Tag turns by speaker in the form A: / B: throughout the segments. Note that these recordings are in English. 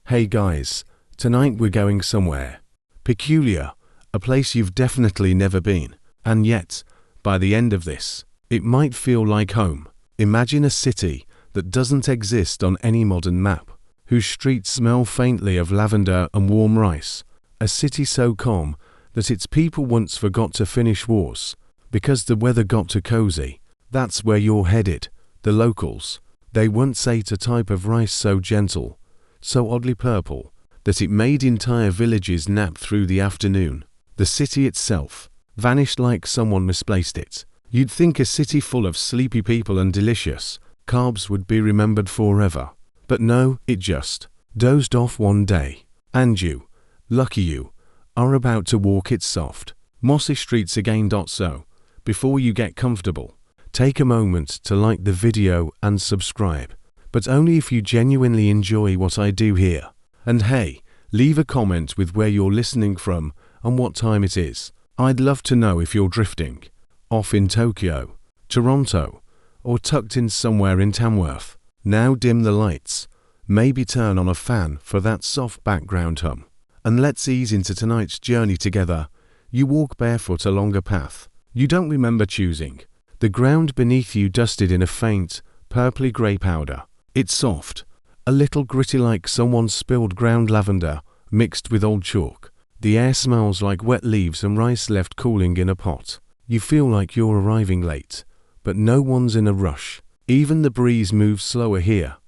A: Hey guys, tonight we're going somewhere peculiar, a place you've definitely never been, and yet, by the end of this, it might feel like home. Imagine a city that doesn't exist on any modern map, whose streets smell faintly of lavender and warm rice, a city so calm that its people once forgot to finish wars, because the weather got too cozy. That's where you're headed. The locals, they once ate a type of rice so gentle, so oddly purple, that it made entire villages nap through the afternoon. The city itself vanished like someone misplaced it. You'd think a city full of sleepy people and delicious carbs would be remembered forever. But no, it just dozed off one day. And you, lucky you, are about to walk its soft, mossy streets again. So, before you get comfortable, take a moment to like the video and subscribe, but only if you genuinely enjoy what I do here. And hey, leave a comment with where you're listening from and what time it is. I'd love to know if you're drifting off in Tokyo, Toronto, or tucked in somewhere in Tamworth. Now dim the lights, maybe turn on a fan for that soft background hum, and let's ease into tonight's journey together. You walk barefoot along a path you don't remember choosing. The ground beneath you dusted in a faint, purpley grey powder. It's soft, a little gritty like someone spilled ground lavender mixed with old chalk. The air smells like wet leaves and rice left cooling in a pot. You feel like you're arriving late, but no one's in a rush. Even the breeze moves slower here.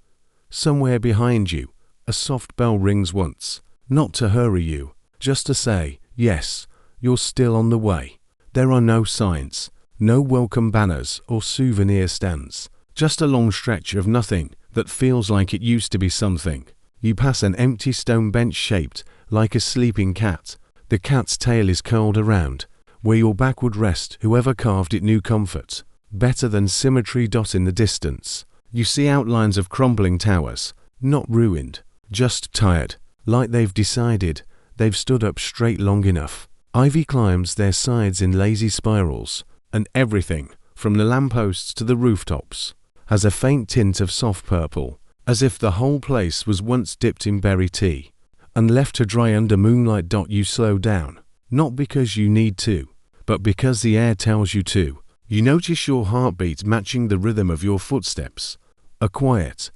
A: Somewhere behind you, a soft bell rings once, not to hurry you, just to say, yes, you're still on the way. There are no signs, no welcome banners or souvenir stands, just a long stretch of nothing that feels like it used to be something. You pass an empty stone bench shaped like a sleeping cat. The cat's tail is curled around where your back would rest. Whoever carved it knew comfort better than symmetry. In the distance, you see outlines of crumbling towers, not ruined, just tired, like they've decided they've stood up straight long enough. Ivy climbs their sides in lazy spirals, and everything, from the lampposts to the rooftops, has a faint tint of soft purple, as if the whole place was once dipped in berry tea and left to dry under moonlight. You slow down, not because you need to, but because the air tells you to. You notice your heartbeat matching the rhythm of your footsteps. A quiet,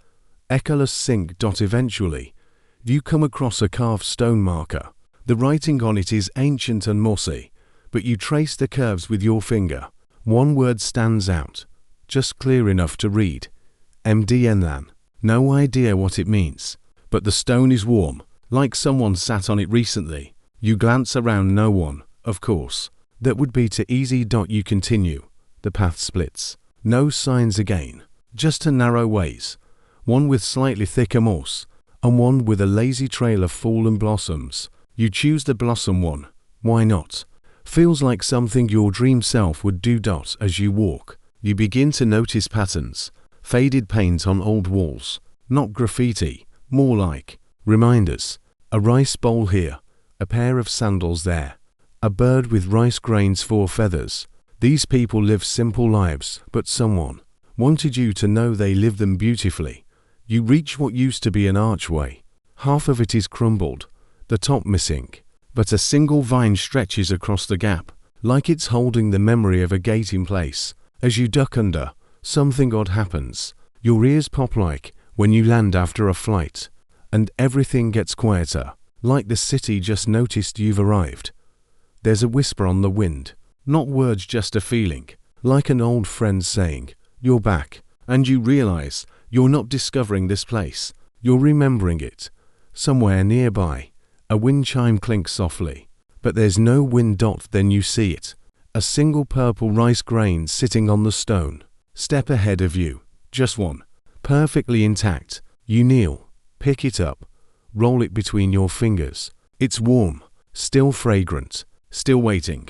A: echoless sync. Eventually, you come across a carved stone marker. The writing on it is ancient and mossy, but you trace the curves with your finger. One word stands out, just clear enough to read. MDNLAN. No idea what it means, but the stone is warm, like someone sat on it recently. You glance around. No one, of course. That would be too easy. You continue. The path splits. No signs again, just a narrow ways, one with slightly thicker moss, and one with a lazy trail of fallen blossoms. You choose the blossom one. Why not? Feels like something your dream self would do. As you walk, you begin to notice patterns, faded paint on old walls, not graffiti, more like reminders. A rice bowl here, a pair of sandals there, a bird with rice grains for feathers. These people live simple lives, but someone wanted you to know they live them beautifully. You reach what used to be an archway. Half of it is crumbled, the top missing, but a single vine stretches across the gap, like it's holding the memory of a gate in place. As you duck under, something odd happens. Your ears pop like when you land after a flight, and everything gets quieter, like the city just noticed you've arrived. There's a whisper on the wind, not words, just a feeling, like an old friend saying, "You're back," and you realize you're not discovering this place, you're remembering it. Somewhere nearby, a wind chime clinks softly, but there's no wind. Then you see it, a single purple rice grain sitting on the stone. Step ahead of you, just one, perfectly intact. You kneel, pick it up, roll it between your fingers. It's warm, still fragrant, still waiting.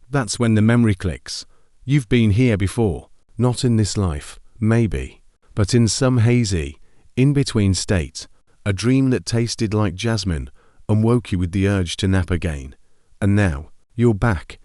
A: That's when the memory clicks. You've been here before, not in this life, maybe, but in some hazy, in-between state, a dream that tasted like jasmine and woke you with the urge to nap again. And now, you're back.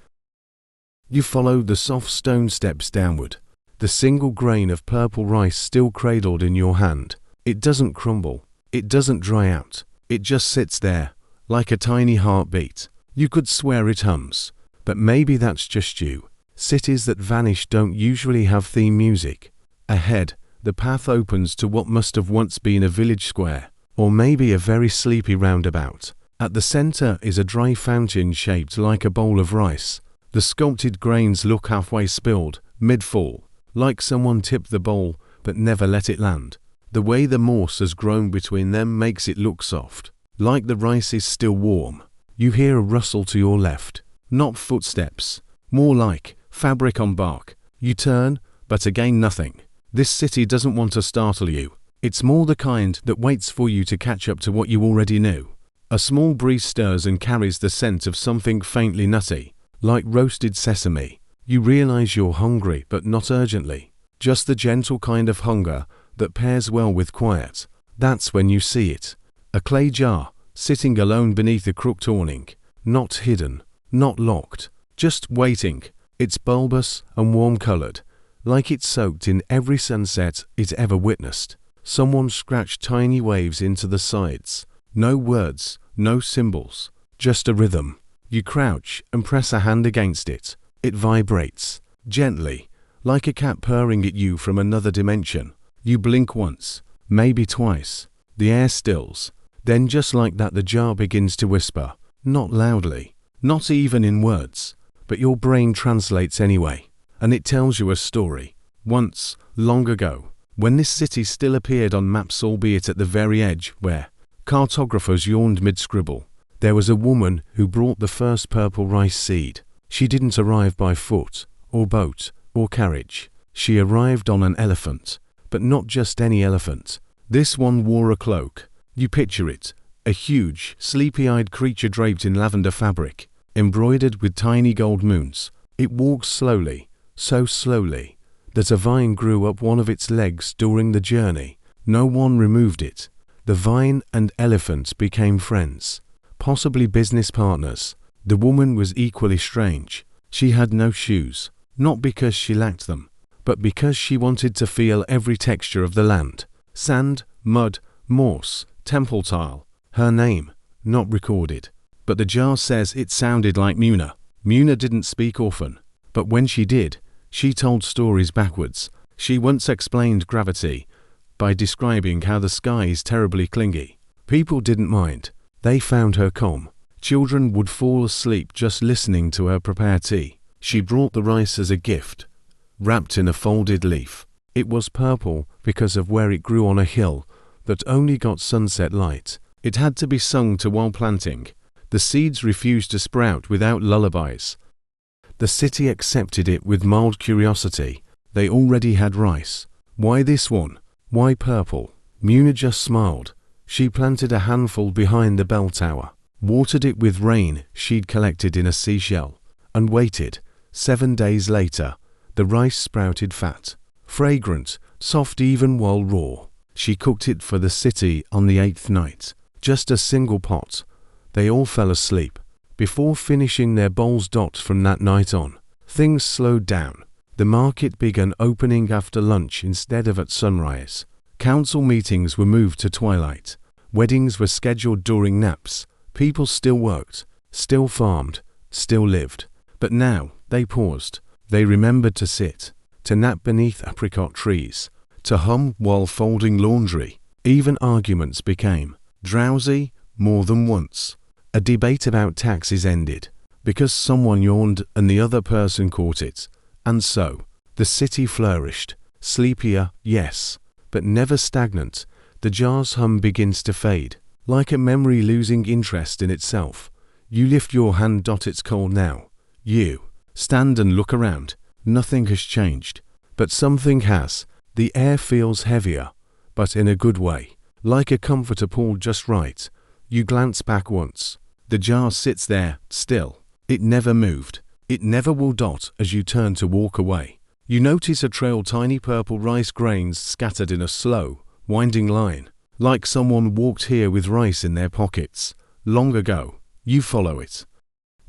A: You follow the soft stone steps downward, the single grain of purple rice still cradled in your hand. It doesn't crumble, it doesn't dry out, It just sits there, like a tiny heartbeat. You could swear it hums. But maybe that's just you. Cities that vanish don't usually have theme music. Ahead, the path opens to what must have once been a village square, or maybe a very sleepy roundabout. At the center is a dry fountain shaped like a bowl of rice. The sculpted grains look halfway spilled, mid-fall, like someone tipped the bowl but never let it land. The way the moss has grown between them makes it look soft, like the rice is still warm. You hear a rustle to your left, not footsteps, more like fabric on bark. You turn, but again nothing. This city doesn't want to startle you. It's more the kind that waits for you to catch up to what you already knew. A small breeze stirs and carries the scent of something faintly nutty, like roasted sesame. You realize you're hungry, but not urgently. Just the gentle kind of hunger that pairs well with quiet. That's when you see it. A clay jar, sitting alone beneath a crooked awning. Not hidden, not locked, just waiting. It's bulbous and warm-colored, like it's soaked in every sunset it ever witnessed. Someone scratched tiny waves into the sides. No words, no symbols, just a rhythm. You crouch and press a hand against it. It vibrates, gently, like a cat purring at you from another dimension. You blink once, maybe twice. The air stills. Then just like that the jar begins to whisper, not loudly, not even in words, but your brain translates anyway, and it tells you a story. Once, long ago, when this city still appeared on maps, albeit at the very edge where cartographers yawned mid-scribble, there was a woman who brought the first purple rice seed. She didn't arrive by foot, or boat, or carriage. She arrived on an elephant, but not just any elephant. This one wore a cloak. You picture it, a huge, sleepy-eyed creature draped in lavender fabric, embroidered with tiny gold moons. It walked slowly, so slowly, that a vine grew up one of its legs during the journey. No one removed it. The vine and elephant became friends, possibly business partners. The woman was equally strange. She had no shoes, not because she lacked them, but because she wanted to feel every texture of the land. Sand, mud, moss, temple tile. Her name, not recorded. But the jar says it sounded like Muna. Muna didn't speak often, but when she did, she told stories backwards. She once explained gravity by describing how the sky is terribly clingy. People didn't mind. They found her calm. Children would fall asleep just listening to her prepare tea. She brought the rice as a gift, wrapped in a folded leaf. It was purple because of where it grew on a hill that only got sunset light. It had to be sung to while planting. The seeds refused to sprout without lullabies. The city accepted it with mild curiosity. They already had rice. Why this one? Why purple? Muna just smiled. She planted a handful behind the bell tower, watered it with rain she'd collected in a seashell, and waited. 7 days later, the rice sprouted fat, fragrant, soft even while raw. She cooked it for the city on the 8th night. Just a single pot. They all fell asleep. Before finishing their bowls. From that night on, things slowed down. The market began opening after lunch instead of at sunrise. Council meetings were moved to twilight. Weddings were scheduled during naps. People still worked, still farmed, still lived. But now, they paused. They remembered to sit, to nap beneath apricot trees, to hum while folding laundry. Even arguments became drowsy more than once. A debate about taxes ended, because someone yawned and the other person caught it. And so, the city flourished. Sleepier, yes, but never stagnant. The jar's hum begins to fade, like a memory losing interest in itself. You lift your hand. It's cold now. You stand and look around. Nothing has changed, but something has. The air feels heavier, but in a good way, like a comforter pulled just right. You glance back once. The jar sits there, still. It never moved. It never will. As you turn to walk away, you notice a trail, tiny purple rice grains scattered in a slow, winding line, like someone walked here with rice in their pockets. Long ago. You follow it.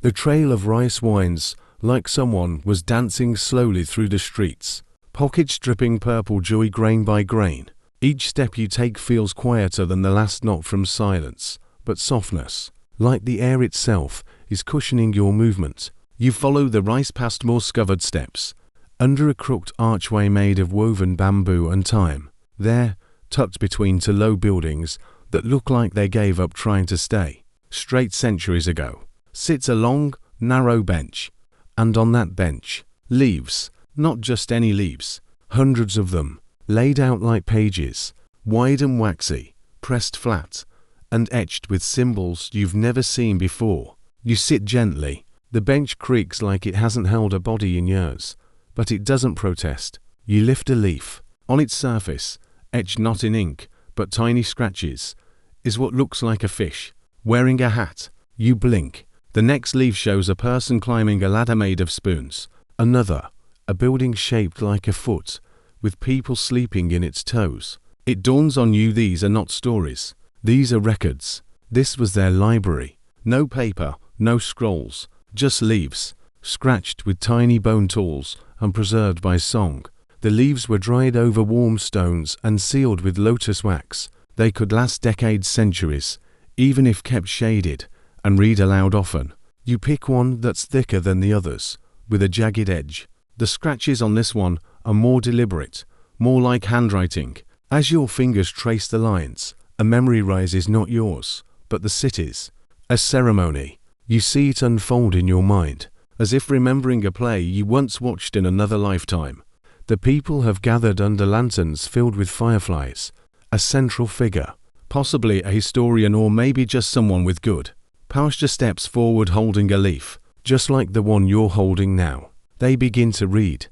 A: The trail of rice winds, like someone was dancing slowly through the streets, pockets dripping purple joy grain by grain. Each step you take feels quieter than the last, not from silence, but softness, like the air itself, is cushioning your movement. You follow the rice past moss-covered steps, under a crooked archway made of woven bamboo and thyme. There, tucked between two low buildings that look like they gave up trying to stay straight centuries ago, sits a long, narrow bench. And on that bench, leaves, not just any leaves, hundreds of them, laid out like pages, wide and waxy, pressed flat, and etched with symbols you've never seen before. You sit gently. The bench creaks like it hasn't held a body in years, but it doesn't protest. You lift a leaf. On its surface, etched not in ink, but tiny scratches, is what looks like a fish, wearing a hat. You blink. The next leaf shows a person climbing a ladder made of spoons. Another, a building shaped like a foot, with people sleeping in its toes. It dawns on you these are not stories. These are records. This was their library. No paper, no scrolls, just leaves, scratched with tiny bone tools and preserved by song. The leaves were dried over warm stones and sealed with lotus wax. They could last decades, centuries, even if kept shaded, and read aloud often. You pick one that's thicker than the others, with a jagged edge. The scratches on this one are more deliberate, more like handwriting. As your fingers trace the lines, a memory rises, not yours, but the city's. A ceremony. You see it unfold in your mind, as if remembering a play you once watched in another lifetime. The people have gathered under lanterns filled with fireflies. A central figure, possibly a historian or maybe just someone with good posture, steps forward holding a leaf, just like the one you're holding now. They begin to read,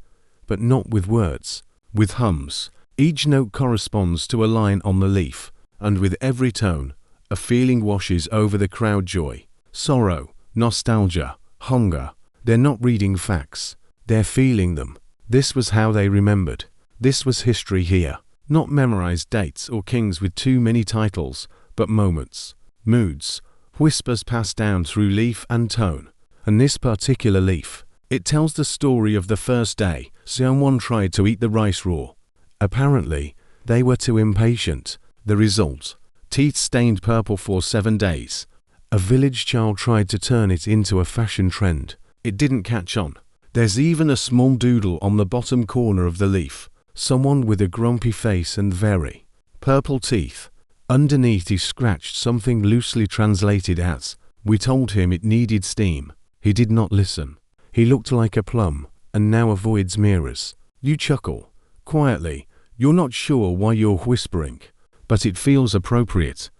A: but not with words, with hums. Each note corresponds to a line on the leaf, and with every tone, a feeling washes over the crowd: joy, sorrow, nostalgia, hunger. They're not reading facts, they're feeling them. This was how they remembered. This was history here. Not memorized dates or kings with too many titles, but moments, moods, whispers passed down through leaf and tone. And this particular leaf, it tells the story of the first day someone tried to eat the rice raw. Apparently, they were too impatient. The result, teeth stained purple for 7 days. A village child tried to turn it into a fashion trend. It didn't catch on. There's even a small doodle on the bottom corner of the leaf. Someone with a grumpy face and very purple teeth. Underneath he scratched something loosely translated as, "We told him it needed steam. He did not listen. He looked like a plum, and now avoids mirrors." You chuckle. Quietly. You're not sure why you're whispering, but it feels appropriate.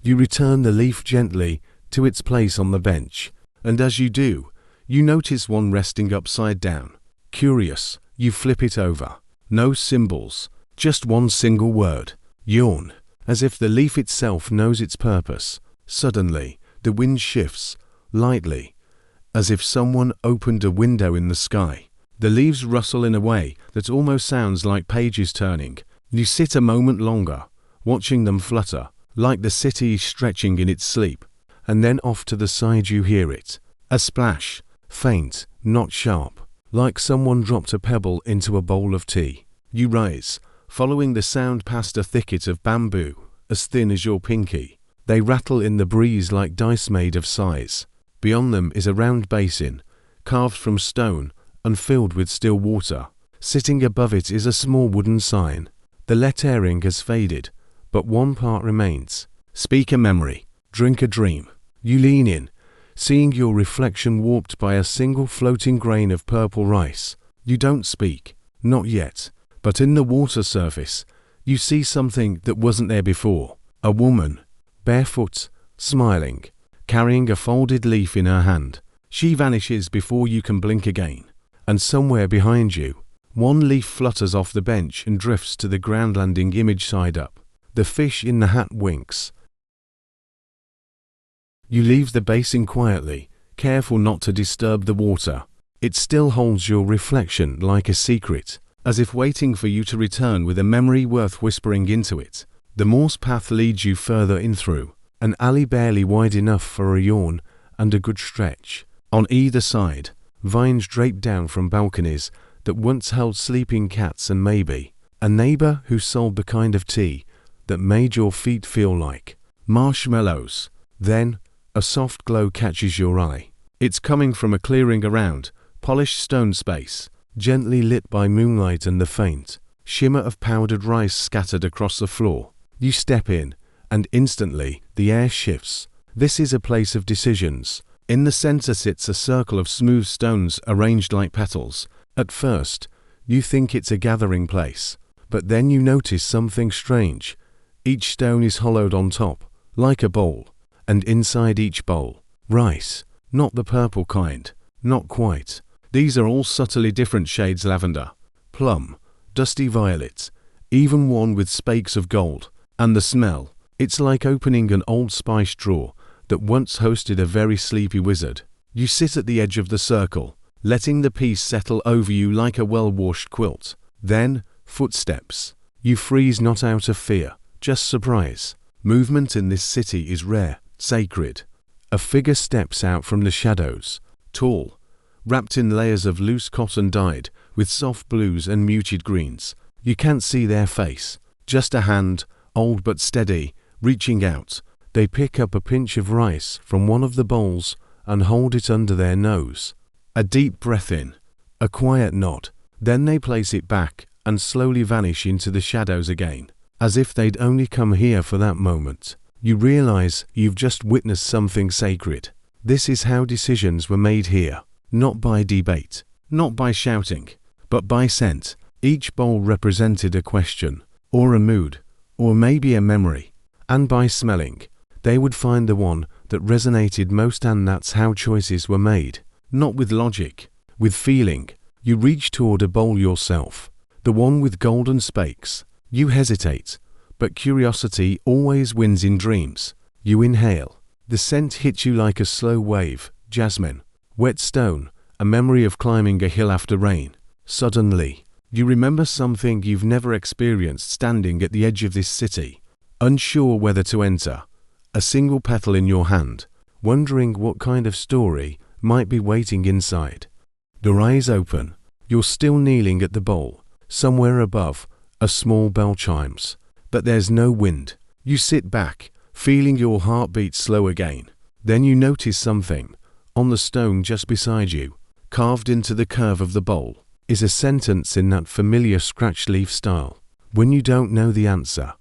A: You return the leaf gently to its place on the bench, and as you do, you notice one resting upside down. Curious, you flip it over. No symbols, just one single word: yawn, as if the leaf itself knows its purpose. Suddenly, the wind shifts, lightly, as if someone opened a window in the sky. The leaves rustle in a way that almost sounds like pages turning. You sit a moment longer, watching them flutter, like the city stretching in its sleep. And then off to the side you hear it. A splash, faint, not sharp, like someone dropped a pebble into a bowl of tea. You rise, following the sound past a thicket of bamboo, as thin as your pinky. They rattle in the breeze like dice made of sighs. Beyond them is a round basin, carved from stone and filled with still water. Sitting above it is a small wooden sign. The lettering has faded, but one part remains. Speak a memory, drink a dream. You lean in, seeing your reflection warped by a single floating grain of purple rice. You don't speak, not yet, but in the water surface, you see something that wasn't there before. A woman, barefoot, smiling, carrying a folded leaf in her hand. She vanishes before you can blink again. And somewhere behind you, one leaf flutters off the bench and drifts to the ground, landing image side up. The fish in the hat winks. You leave the basin quietly, careful not to disturb the water. It still holds your reflection like a secret, as if waiting for you to return with a memory worth whispering into it. The moss path leads you further in through an alley barely wide enough for a yawn and a good stretch. On either side, vines drape down from balconies that once held sleeping cats and maybe a neighbor who sold the kind of tea that made your feet feel like marshmallows. Then, a soft glow catches your eye. It's coming from a clearing around, polished stone space, gently lit by moonlight and the faint shimmer of powdered rice scattered across the floor. You step in, and instantly, the air shifts. This is a place of decisions. In the center sits a circle of smooth stones arranged like petals. At first, you think it's a gathering place, but then you notice something strange. Each stone is hollowed on top, like a bowl, and inside each bowl, rice. Not the purple kind, not quite. These are all subtly different shades: lavender, plum, dusty violet, even one with spakes of gold. And the smell, it's like opening an old spice drawer that once hosted a very sleepy wizard. You sit at the edge of the circle, letting the peace settle over you like a well-washed quilt. Then, footsteps. You freeze, not out of fear, just surprise. Movement in this city is rare, sacred. A figure steps out from the shadows, tall, wrapped in layers of loose cotton dyed with soft blues and muted greens. You can't see their face, just a hand, old but steady, reaching out. They pick up a pinch of rice from one of the bowls and hold it under their nose. A deep breath in, a quiet nod, then they place it back and slowly vanish into the shadows again, as if they'd only come here for that moment. You realize you've just witnessed something sacred. This is how decisions were made here, not by debate, not by shouting, but by scent. Each bowl represented a question, or a mood, or maybe a memory, and by smelling, they would find the one that resonated most, and that's how choices were made. Not with logic, with feeling. You reach toward a bowl yourself, the one with golden spakes. You hesitate, but curiosity always wins in dreams. You inhale. The scent hits you like a slow wave: jasmine, wet stone, a memory of climbing a hill after rain. Suddenly, you remember something you've never experienced standing at the edge of this city, unsure whether to enter. A single petal in your hand, wondering what kind of story might be waiting inside. Your eyes open. You're still kneeling at the bowl. Somewhere above, a small bell chimes, but there's no wind. You sit back, feeling your heartbeat slow again. Then you notice something. On the stone just beside you, carved into the curve of the bowl, is a sentence in that familiar scratch leaf style. When you don't know the answer,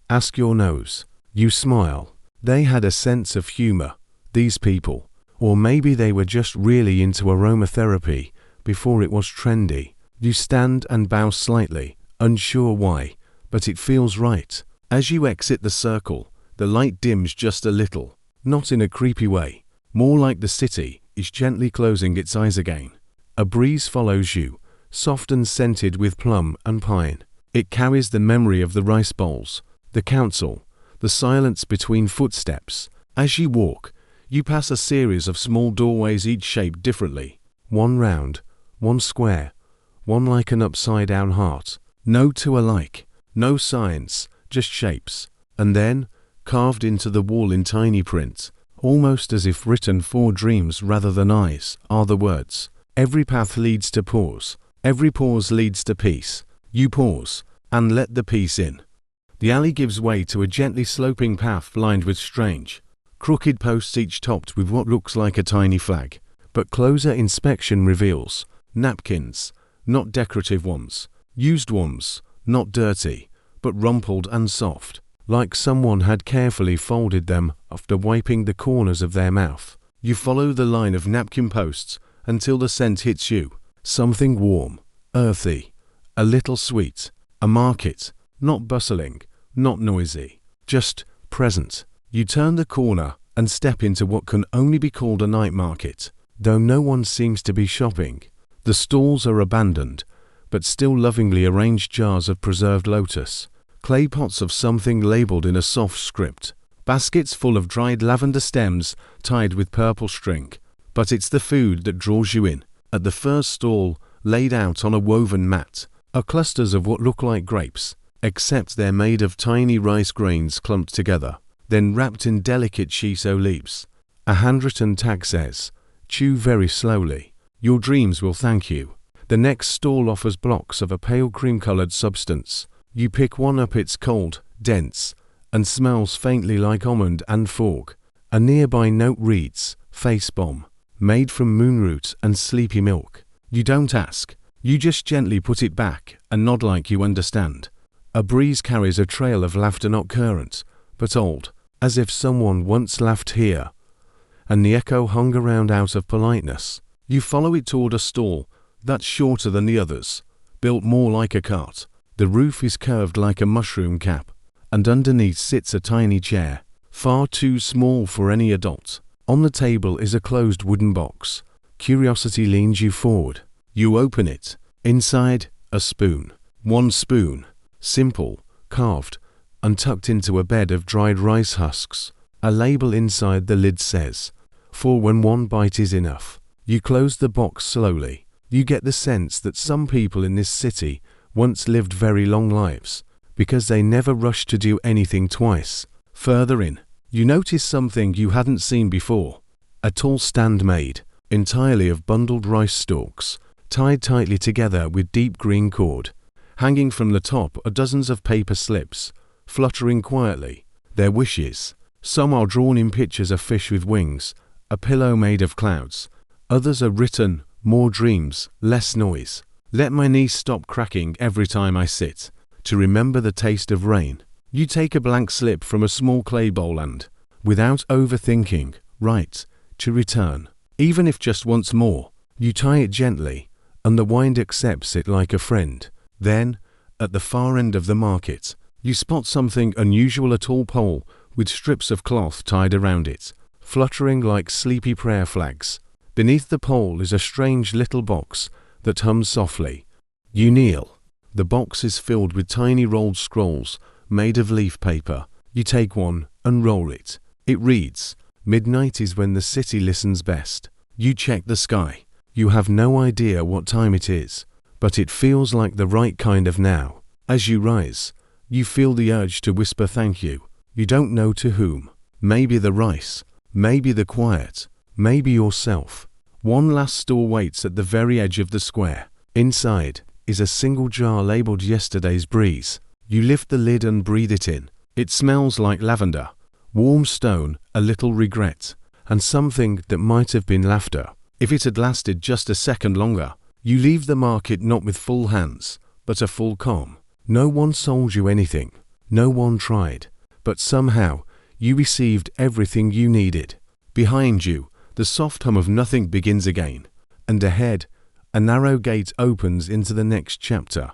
A: ask your nose. You smile. They had a sense of humor, these people. Or maybe they were just really into aromatherapy before it was trendy. You stand and bow slightly, unsure why, but it feels right. As you exit the circle, the light dims just a little, not in a creepy way, more like the city is gently closing its eyes again. A breeze follows you, soft and scented with plum and pine. It carries the memory of the rice bowls, the council, the silence between footsteps. As you walk, you pass a series of small doorways, each shaped differently. One round, one square, one like an upside-down heart. No two alike, no signs, just shapes. And then, carved into the wall in tiny print, almost as if written for dreams rather than eyes, are the words: every path leads to pause, every pause leads to peace. You pause, and let the peace in. The alley gives way to a gently sloping path lined with strange, crooked posts, each topped with what looks like a tiny flag. But closer inspection reveals napkins, not decorative ones, used ones, not dirty, but rumpled and soft, like someone had carefully folded them after wiping the corners of their mouth. You follow the line of napkin posts until the scent hits you. Something warm, earthy, a little sweet. A market, not bustling, not noisy, just present. You turn the corner and step into what can only be called a night market, though no one seems to be shopping. The stalls are abandoned, but still lovingly arranged jars of preserved lotus, clay pots of something labeled in a soft script, baskets full of dried lavender stems tied with purple string. But it's the food that draws you in. At the first stall, laid out on a woven mat, are clusters of what look like grapes, except they're made of tiny rice grains clumped together, then wrapped in delicate shiso leaves. A handwritten tag says, "Chew very slowly. Your dreams will thank you." The next stall offers blocks of a pale cream-colored substance. You pick one up. It's cold, dense, and smells faintly like almond and fog. A nearby note reads, "Face bomb, made from moonroot and sleepy milk." You don't ask. You just gently put it back and nod like you understand. A breeze carries a trail of laughter, not current, but old, as if someone once laughed here, and the echo hung around out of politeness. You follow it toward a stall that's shorter than the others, built more like a cart. The roof is curved like a mushroom cap, and underneath sits a tiny chair, far too small for any adult. On the table is a closed wooden box. Curiosity leans you forward. You open it. Inside, a spoon. One spoon, simple, carved, and tucked into a bed of dried rice husks. A label inside the lid says, "For when one bite is enough." You close the box slowly. You get the sense that some people in this city once lived very long lives, because they never rushed to do anything twice. Further in, you notice something you hadn't seen before. A tall stand made entirely of bundled rice stalks, tied tightly together with deep green cord. Hanging from the top are dozens of paper slips, fluttering quietly, their wishes. Some are drawn in pictures of fish with wings, a pillow made of clouds. Others are written, "More dreams, less noise. Let my knees stop cracking every time I sit. To remember the taste of rain." You take a blank slip from a small clay bowl and, without overthinking, write, "To return." Even if just once more, you tie it gently, and the wind accepts it like a friend. Then, at the far end of the market, you spot something unusual: a tall pole with strips of cloth tied around it, fluttering like sleepy prayer flags. Beneath the pole is a strange little box that hums softly. You kneel. The box is filled with tiny rolled scrolls made of leaf paper. You take one and roll it. It reads, "Midnight is when the city listens best." You check the sky. You have no idea what time it is, but it feels like the right kind of now. As you rise, you feel the urge to whisper thank you. You don't know to whom. Maybe the rice, maybe the quiet, maybe yourself. One last store waits at the very edge of the square. Inside is a single jar labeled "Yesterday's Breeze." You lift the lid and breathe it in. It smells like lavender, warm stone, a little regret, and something that might have been laughter if it had lasted just a second longer. You leave the market not with full hands, but a full calm. No one sold you anything. No one tried. But somehow, you received everything you needed. Behind you, the soft hum of nothing begins again. And ahead, a narrow gate opens into the next chapter.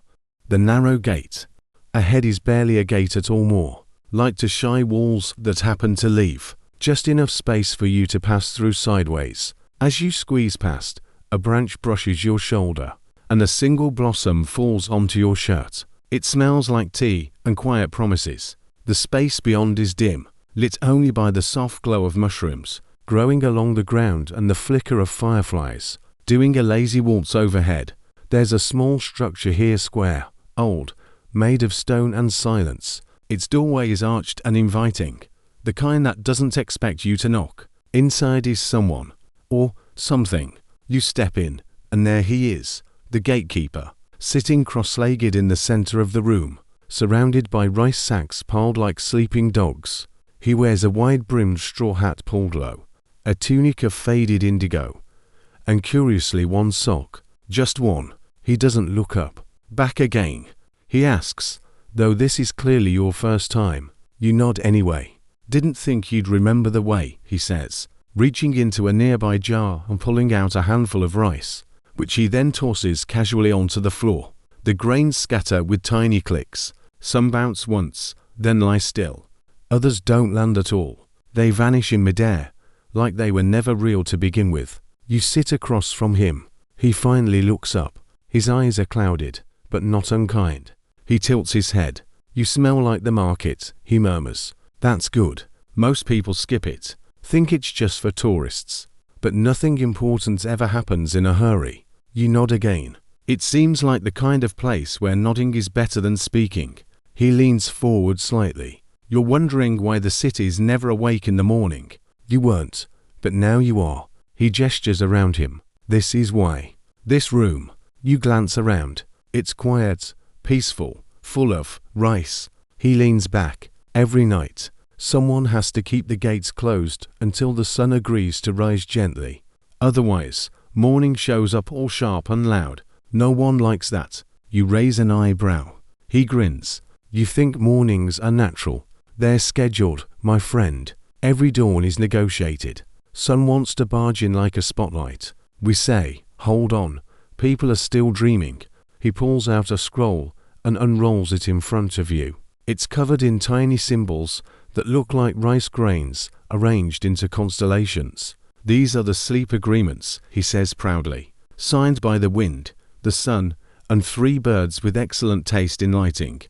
A: The narrow gate. Ahead is barely a gate at all, more like to shy walls that happen to leave just enough space for you to pass through sideways. As you squeeze past, a branch brushes your shoulder, and a single blossom falls onto your shirt. It smells like tea and quiet promises. The space beyond is dim, lit only by the soft glow of mushrooms growing along the ground and the flicker of fireflies doing a lazy waltz overhead. There's a small structure here, square, old, made of stone and silence. Its doorway is arched and inviting, the kind that doesn't expect you to knock. Inside is someone, or something. You step in, and there he is, the gatekeeper, sitting cross-legged in the center of the room, surrounded by rice sacks piled like sleeping dogs. He wears a wide-brimmed straw hat pulled low, a tunic of faded indigo, and curiously one sock, just one. He doesn't look up. "Back again?" he asks, though this is clearly your first time. You nod anyway. "Didn't think you'd remember the way," he says, reaching into a nearby jar and pulling out a handful of rice, which he then tosses casually onto the floor. The grains scatter with tiny clicks. Some bounce once, then lie still. Others don't land at all. They vanish in midair, like they were never real to begin with. You sit across from him. He finally looks up. His eyes are clouded, but not unkind. He tilts his head. "You smell like the market," he murmurs. "That's good. Most people skip it, think it's just for tourists. But nothing important ever happens in a hurry." You nod again. It seems like the kind of place where nodding is better than speaking. He leans forward slightly. "You're wondering why the city's never awake in the morning. You weren't, but now you are." He gestures around him. "This is why. This room." You glance around. It's quiet, peaceful, full of rice. He leans back. "Every night, Someone has to keep the gates closed until the sun agrees to rise gently. Otherwise, morning shows up all sharp and loud. No one likes that. You raise an eyebrow. He grins. You think mornings are natural. They're scheduled, my friend. Every dawn is negotiated. Sun wants to barge in like a spotlight. We say, hold on. People are still dreaming. He pulls out a scroll and unrolls it in front of you. It's covered in tiny symbols that look like rice grains arranged into constellations. These are the sleep agreements, he says proudly, signed by the wind, the sun, and 3 birds with excellent taste in lighting.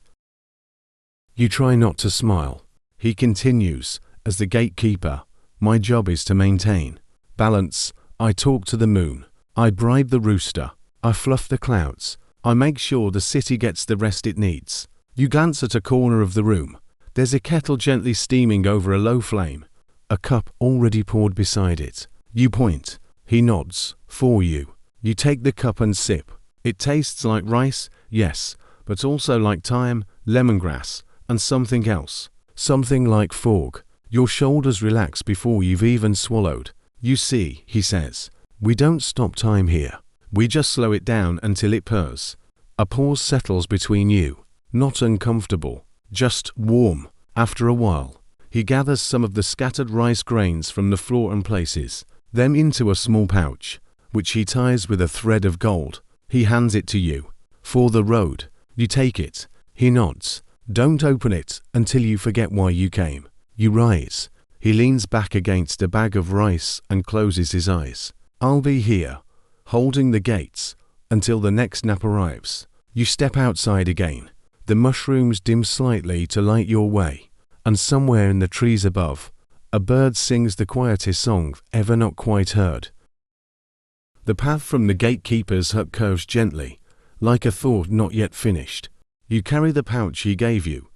A: You try not to smile. He continues, as the gatekeeper, my job is to maintain balance. I talk to the moon. I bribe the rooster. I fluff the clouds. I make sure the city gets the rest it needs. You glance at a corner of the room. There's a kettle gently steaming over a low flame, a cup already poured beside it. You point. He nods. For you. You take the cup and sip. It tastes like rice, yes, but also like thyme, lemongrass, and something else. Something like fog. Your shoulders relax before you've even swallowed. You see, he says, we don't stop time here. We just slow it down until it purrs. A pause settles between you. Not uncomfortable, just warm. After a while, he gathers some of the scattered rice grains from the floor and places them into a small pouch, which he ties with a thread of gold. He hands it to you. For the road. You take it. He nods. Don't open it until you forget why you came. You rise. He leans back against a bag of rice and closes his eyes. I'll be here, holding the gates, until the next nap arrives. You step outside again. The mushrooms dim slightly to light your way, and somewhere in the trees above, a bird sings the quietest song ever not quite heard. The path from the gatekeeper's hut curves gently, like a thought not yet finished. You carry the pouch he gave you.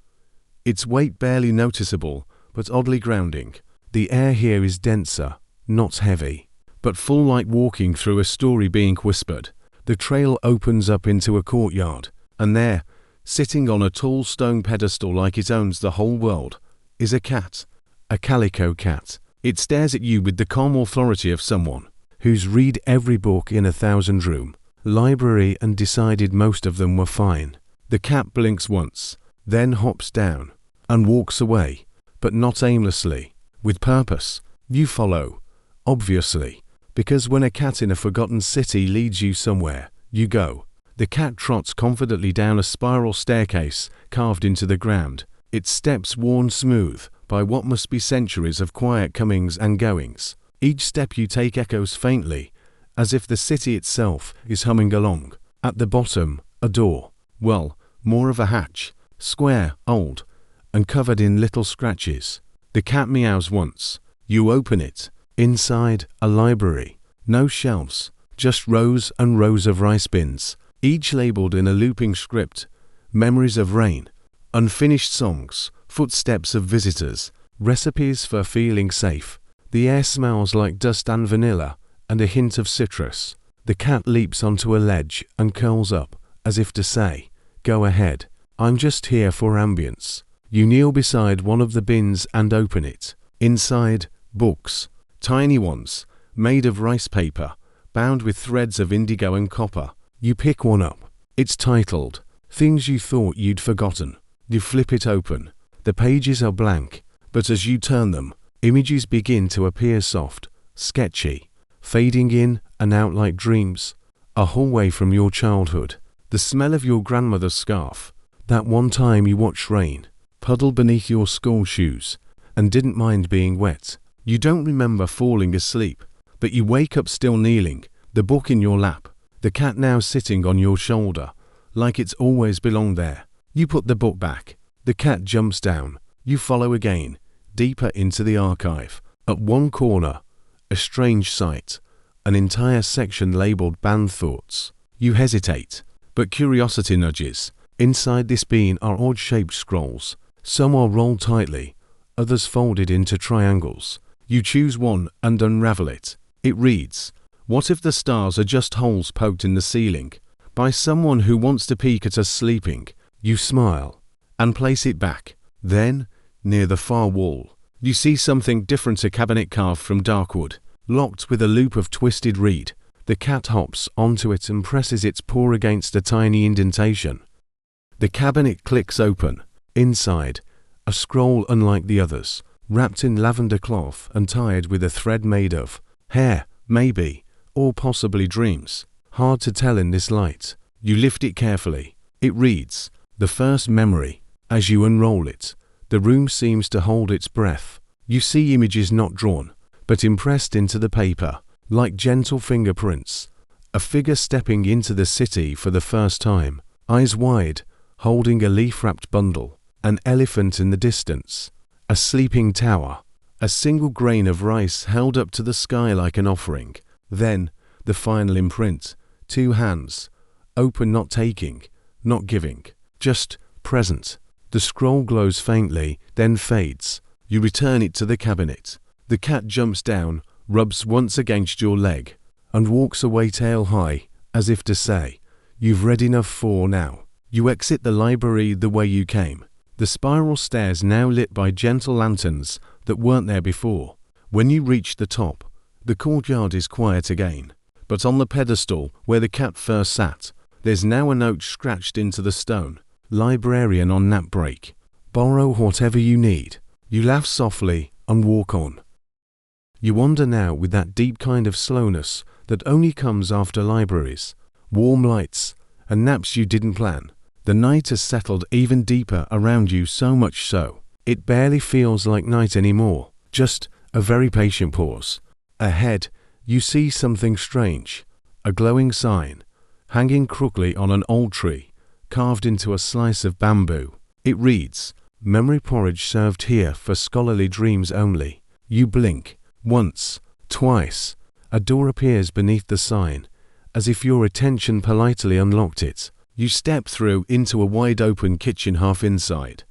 A: Its weight barely noticeable, but oddly grounding. The air here is denser, not heavy, but full, like walking through a story being whispered. The trail opens up into a courtyard, and there, sitting on a tall stone pedestal like it owns the whole world, is a cat, a calico cat. It stares at you with the calm authority of someone who's read every book in a 1,000-room library and decided most of them were fine. The cat blinks once, then hops down, and walks away, but not aimlessly, with purpose. You follow, obviously, because when a cat in a forgotten city leads you somewhere, you go. The cat trots confidently down a spiral staircase carved into the ground, its steps worn smooth by what must be centuries of quiet comings and goings. Each step you take echoes faintly, as if the city itself is humming along. At the bottom, a door. Well, more of a hatch, square, old, and covered in little scratches. The cat meows once. You open it. Inside, a library. No shelves, just rows and rows of rice bins, each labeled in a looping script. Memories of rain, unfinished songs, footsteps of visitors, recipes for feeling safe. The air smells like dust and vanilla, and a hint of citrus. The cat leaps onto a ledge and curls up, as if to say, go ahead, I'm just here for ambience. You kneel beside one of the bins and open it. Inside, books, tiny ones, made of rice paper, bound with threads of indigo and copper. You pick one up. It's titled, Things You Thought You'd Forgotten. You flip it open. The pages are blank, but as you turn them, images begin to appear soft, sketchy, fading in and out like dreams. A hallway from your childhood. The smell of your grandmother's scarf. That one time you watched rain puddle beneath your school shoes and didn't mind being wet. You don't remember falling asleep, but you wake up still kneeling, the book in your lap, the cat now sitting on your shoulder, like it's always belonged there. You put the book back. The cat jumps down. You follow again, deeper into the archive. At one corner, a strange sight, an entire section labeled Banned Thoughts. You hesitate, but curiosity nudges. Inside this bin are odd-shaped scrolls. Some are rolled tightly, others folded into triangles. You choose one and unravel it. It reads, What if the stars are just holes poked in the ceiling by someone who wants to peek at us sleeping? You smile and place it back. Then, near the far wall. You see something different, a cabinet carved from dark wood, locked with a loop of twisted reed. The cat hops onto it and presses its paw against a tiny indentation. The cabinet clicks open. Inside, a scroll unlike the others, wrapped in lavender cloth and tied with a thread made of hair, maybe, or possibly dreams. Hard to tell in this light. You lift it carefully. It reads, "The first memory." As you unroll it, the room seems to hold its breath. You see images not drawn, but impressed into the paper, like gentle fingerprints. A figure stepping into the city for the first time, eyes wide, holding a leaf-wrapped bundle. An elephant in the distance. A sleeping tower. A single grain of rice held up to the sky like an offering. Then, the final imprint. 2 hands. Open, not taking, not giving. Just present. The scroll glows faintly, then fades. You return it to the cabinet. The cat jumps down, rubs once against your leg, and walks away tail high, as if to say, "You've read enough for now." You exit the library the way you came. The spiral stairs now lit by gentle lanterns that weren't there before. When you reach the top, the courtyard is quiet again. But on the pedestal where the cat first sat, there's now a note scratched into the stone. "Librarian on nap break. Borrow whatever you need." You laugh softly and walk on. You wander now with that deep kind of slowness that only comes after libraries, warm lights, and naps you didn't plan. The night has settled even deeper around you, so much so, it barely feels like night anymore, just a very patient pause. Ahead, you see something strange, a glowing sign, hanging crookedly on an old tree, carved into a slice of bamboo. It reads, "Memory porridge served here for scholarly dreams only." You blink. Once, twice, a door appears beneath the sign, as if your attention politely unlocked it. You step through into a wide-open kitchen, half inside,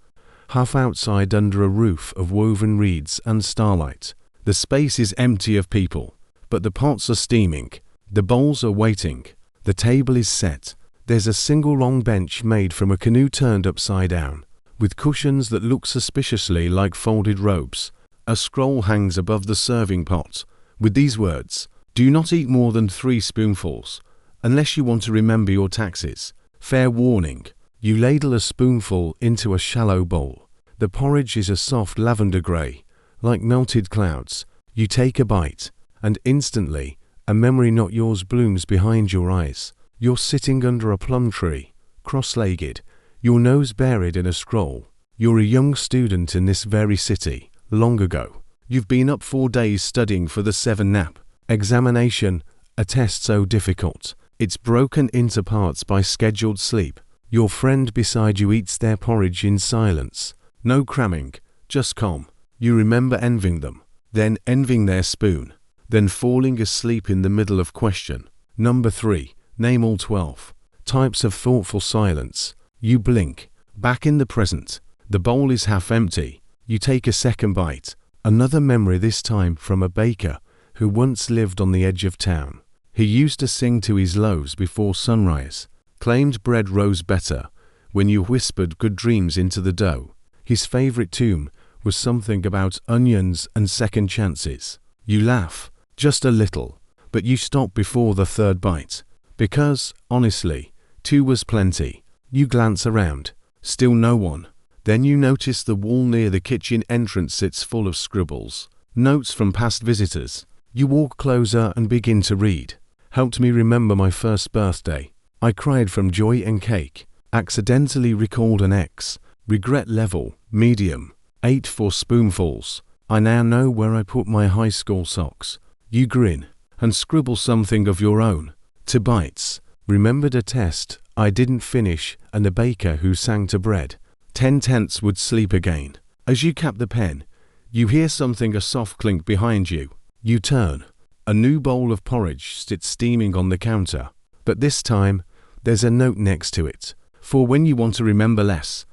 A: half outside under a roof of woven reeds and starlight. The space is empty of people, but the pots are steaming, the bowls are waiting, the table is set. There's a single long bench made from a canoe turned upside down, with cushions that look suspiciously like folded robes. A scroll hangs above the serving pot, with these words, "Do not eat more than 3 spoonfuls, unless you want to remember your taxes. Fair warning." You ladle a spoonful into a shallow bowl. The porridge is a soft lavender grey, like melted clouds. You take a bite, and instantly, a memory not yours blooms behind your eyes. You're sitting under a plum tree, cross-legged, your nose buried in a scroll. You're a young student in this very city, long ago. You've been up 4 days studying for the 7 nap examination, a test so difficult, it's broken into parts by scheduled sleep. Your friend beside you eats their porridge in silence. No cramming, just calm. You remember envying them, then envying their spoon, then falling asleep in the middle of question. Number 3. Name all 12 types of thoughtful silence. You blink. Back in the present. The bowl is half empty. You take a second bite. Another memory, this time from a baker who once lived on the edge of town. He used to sing to his loaves before sunrise, claimed bread rose better when you whispered good dreams into the dough. His favorite tune was something about onions and second chances. You laugh, just a little, but you stop before the third bite. Because, honestly, 2 was plenty. You glance around. Still no one. Then you notice the wall near the kitchen entrance sits full of scribbles, notes from past visitors. You walk closer and begin to read. "Helped me remember my first birthday. I cried from joy and cake. Accidentally recalled an ex. Regret level, medium. Ate 4 spoonfuls. I now know where I put my high school socks." You grin and scribble something of your own. 2 bites. Remembered a test I didn't finish and a baker who sang to bread. 10 would sleep again. As you cap the pen, you hear something, a soft clink behind you. You turn. A new bowl of porridge sits steaming on the counter. But this time, there's a note next to it. For when you want to remember less.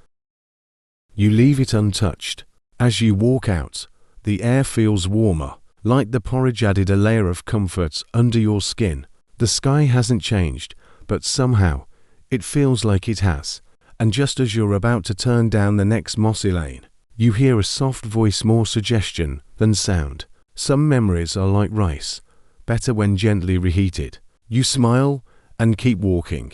A: You leave it untouched. As you walk out, the air feels warmer, like the porridge added a layer of comfort under your skin. The sky hasn't changed, but somehow, it feels like it has. And just as you're about to turn down the next mossy lane, You hear a soft voice, more suggestion than sound. Some memories are like rice, better when gently reheated. You smile and keep walking.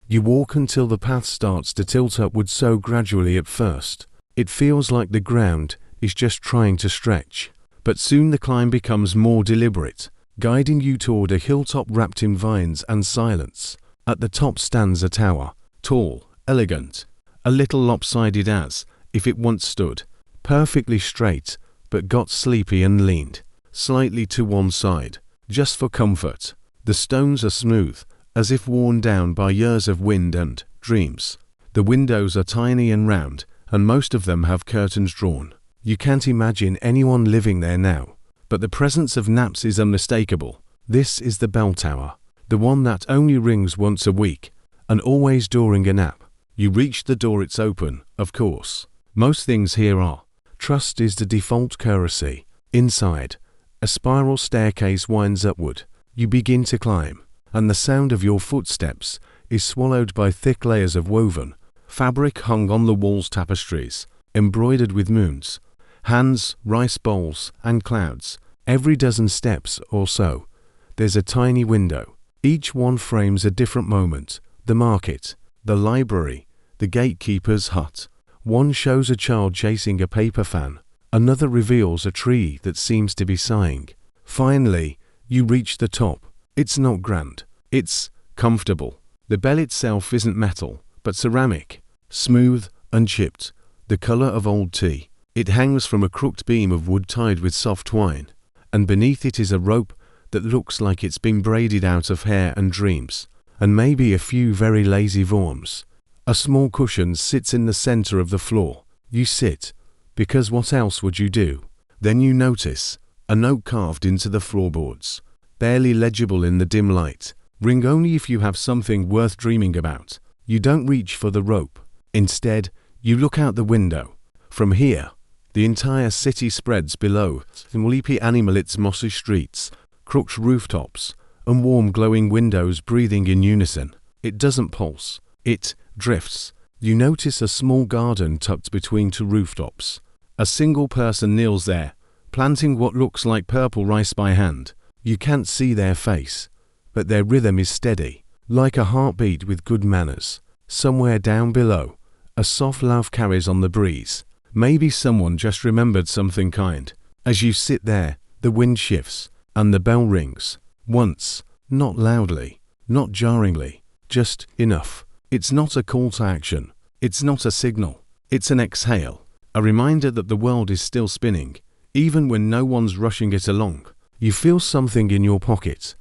A: You walk until the path starts to tilt upward so gradually at first. It feels like the ground is just trying to stretch. But soon the climb becomes more deliberate, guiding you toward a hilltop wrapped in vines and silence. At the top stands a tower, tall, elegant, a little lopsided as if it once stood, perfectly straight, but got sleepy and leaned slightly to one side, just for comfort. The stones are smooth, as if worn down by years of wind and dreams. The windows are tiny and round, and most of them have curtains drawn. You can't imagine anyone living there now, but the presence of naps is unmistakable. This is the bell tower, the one that only rings once a week, and always during a nap. You reach the door, it's open, of course. Most things here are. Trust is the default currency. Inside, a spiral staircase winds upward. You begin to climb, and the sound of your footsteps is swallowed by thick layers of woven fabric hung on the walls, tapestries, embroidered with moons, hands, rice bowls, and clouds. Every dozen steps or so, there's a tiny window. Each one frames a different moment. The market, the library, the gatekeeper's hut. One shows a child chasing a paper fan. Another reveals a tree that seems to be sighing. Finally, you reach the top. It's not grand. It's comfortable. The bell itself isn't metal, but ceramic, smooth and chipped, the color of old tea. It hangs from a crooked beam of wood tied with soft twine, and beneath it is a rope that looks like it's been braided out of hair and dreams, and maybe a few very lazy worms. A small cushion sits in the center of the floor. You sit, because what else would you do? Then you notice a note carved into the floorboards, barely legible in the dim light. Ring only if you have something worth dreaming about. You don't reach for the rope. Instead, you look out the window. From here, the entire city spreads below. Sleepy animal, its mossy streets, crooked rooftops, and warm glowing windows breathing in unison. It doesn't pulse. It drifts. You notice a small garden tucked between two rooftops. A single person kneels there, planting what looks like purple rice by hand. You can't see their face, but their rhythm is steady, like a heartbeat with good manners. Somewhere down below, a soft laugh carries on the breeze. Maybe someone just remembered something kind. As you sit there, the wind shifts, and the bell rings. Once, not loudly, not jarringly, just enough. It's not a call to action. It's not a signal. It's an exhale, a reminder that the world is still spinning, even when no one's rushing it along. You feel something in your pocket.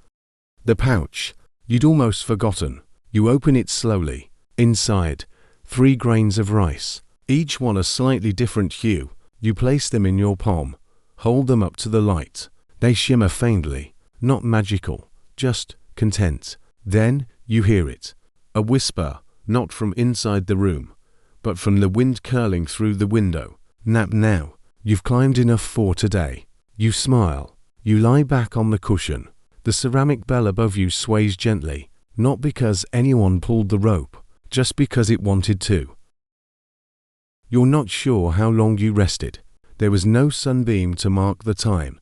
A: The pouch you'd almost forgotten. You open it slowly. Inside, 3 grains of rice, each one a slightly different hue. You place them in your palm, hold them up to the light. They shimmer faintly, not magical, just content. Then you hear it, a whisper, not from inside the room, but from the wind curling through the window. Nap now. You've climbed enough for today. You smile. You lie back on the cushion. The ceramic bell above you sways gently, not because anyone pulled the rope, just because it wanted to. You're not sure how long you rested. There was no sunbeam to mark the time,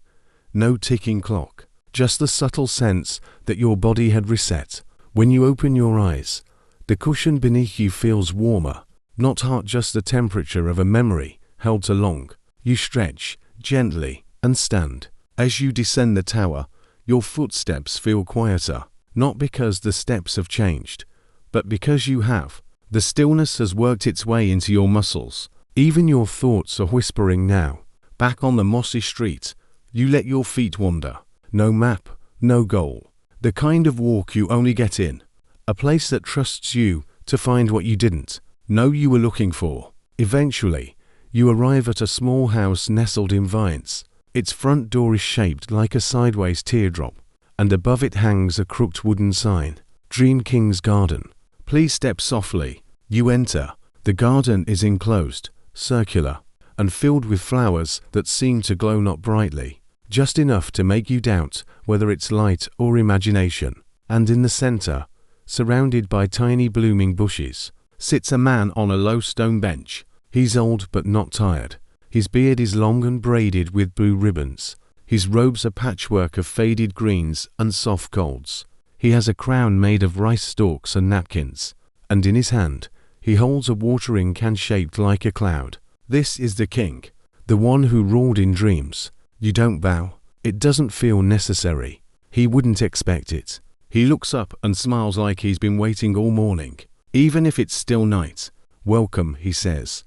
A: no ticking clock, just the subtle sense that your body had reset. When you open your eyes, the cushion beneath you feels warmer, not hot, just the temperature of a memory held too long. You stretch gently and stand. As you descend the tower, your footsteps feel quieter, not because the steps have changed, but because you have. The stillness has worked its way into your muscles. Even your thoughts are whispering now. Back on the mossy street, you let your feet wander. No map, no goal. The kind of walk you only get in. A place that trusts you to find what you didn't know you were looking for. Eventually, you arrive at a small house nestled in vines. Its front door is shaped like a sideways teardrop, and above it hangs a crooked wooden sign. Dream King's Garden. Please step softly. You enter. The garden is enclosed, circular, and filled with flowers that seem to glow not brightly, just enough to make you doubt whether it's light or imagination. And in the center, surrounded by tiny blooming bushes, sits a man on a low stone bench. He's old but not tired. His beard is long and braided with blue ribbons. His robes are patchwork of faded greens and soft golds. He has a crown made of rice stalks and napkins, and in his hand he holds a watering can shaped like a cloud. This is the king, the one who ruled in dreams. You don't bow. It doesn't feel necessary. He wouldn't expect it. He looks up and smiles like he's been waiting all morning, even if it's still night. Welcome, he says,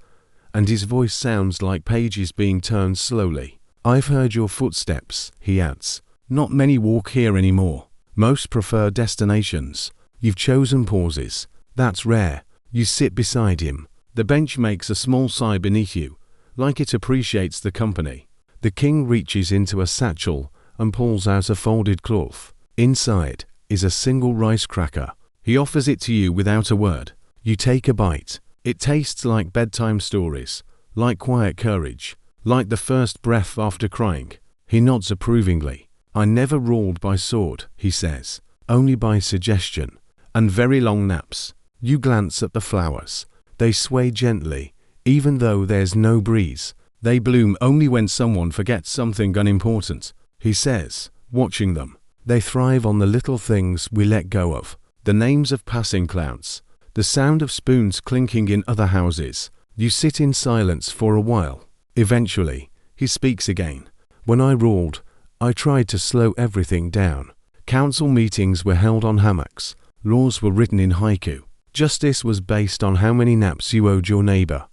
A: and his voice sounds like pages being turned slowly. I've heard your footsteps, he adds. Not many walk here anymore. Most prefer destinations. You've chosen pauses. That's rare. You sit beside him. The bench makes a small sigh beneath you, like it appreciates the company. The king reaches into a satchel and pulls out a folded cloth. Inside is a single rice cracker. He offers it to you without a word. You take a bite. It tastes like bedtime stories, like quiet courage, like the first breath after crying. He nods approvingly. I never ruled by sword, he says, only by suggestion, and very long naps. You glance at the flowers. They sway gently, even though there's no breeze. They bloom only when someone forgets something unimportant, he says, watching them. They thrive on the little things we let go of, the names of passing clouds, the sound of spoons clinking in other houses. You sit in silence for a while. Eventually, he speaks again. When I ruled, I tried to slow everything down. Council meetings were held on hammocks. Laws were written in haiku. Justice was based on how many naps you owed your neighbor.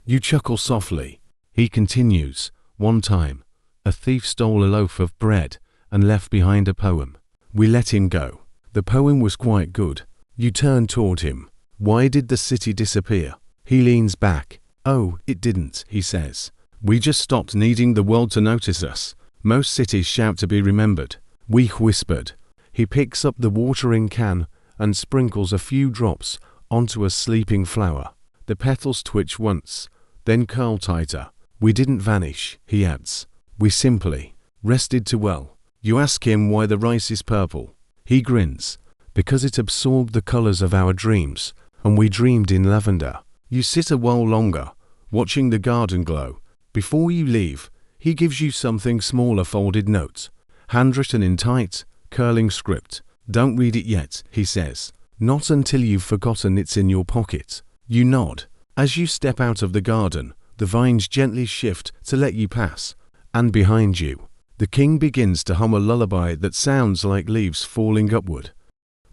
A: You chuckle softly. He continues, one time, a thief stole a loaf of bread and left behind a poem. We let him go. The poem was quite good. You turn toward him. Why did the city disappear? He leans back. Oh, it didn't, he says. We just stopped needing the world to notice us. Most cities shout to be remembered. We whispered. He picks up the watering can and sprinkles a few drops onto a sleeping flower. The petals twitch once, then curl tighter. We didn't vanish, he adds. We simply rested too well. You ask him why the rice is purple. He grins. Because it absorbed the colors of our dreams, and we dreamed in lavender. You sit a while longer, watching the garden glow. Before you leave, he gives you something smaller, folded note, handwritten in tight, curling script. Don't read it yet, he says. Not until you've forgotten it's in your pocket. You nod. As you step out of the garden, the vines gently shift to let you pass. And behind you, the king begins to hum a lullaby that sounds like leaves falling upward.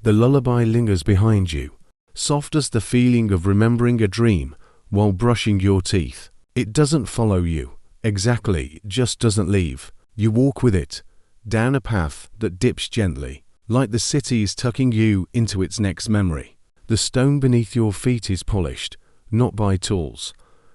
A: The lullaby lingers behind you, soft as the feeling of remembering a dream while brushing your teeth. It doesn't follow you. Exactly, it just doesn't leave. You walk with it, down a path that dips gently, like the city is tucking you into its next memory. The stone beneath your feet is polished, not by tools,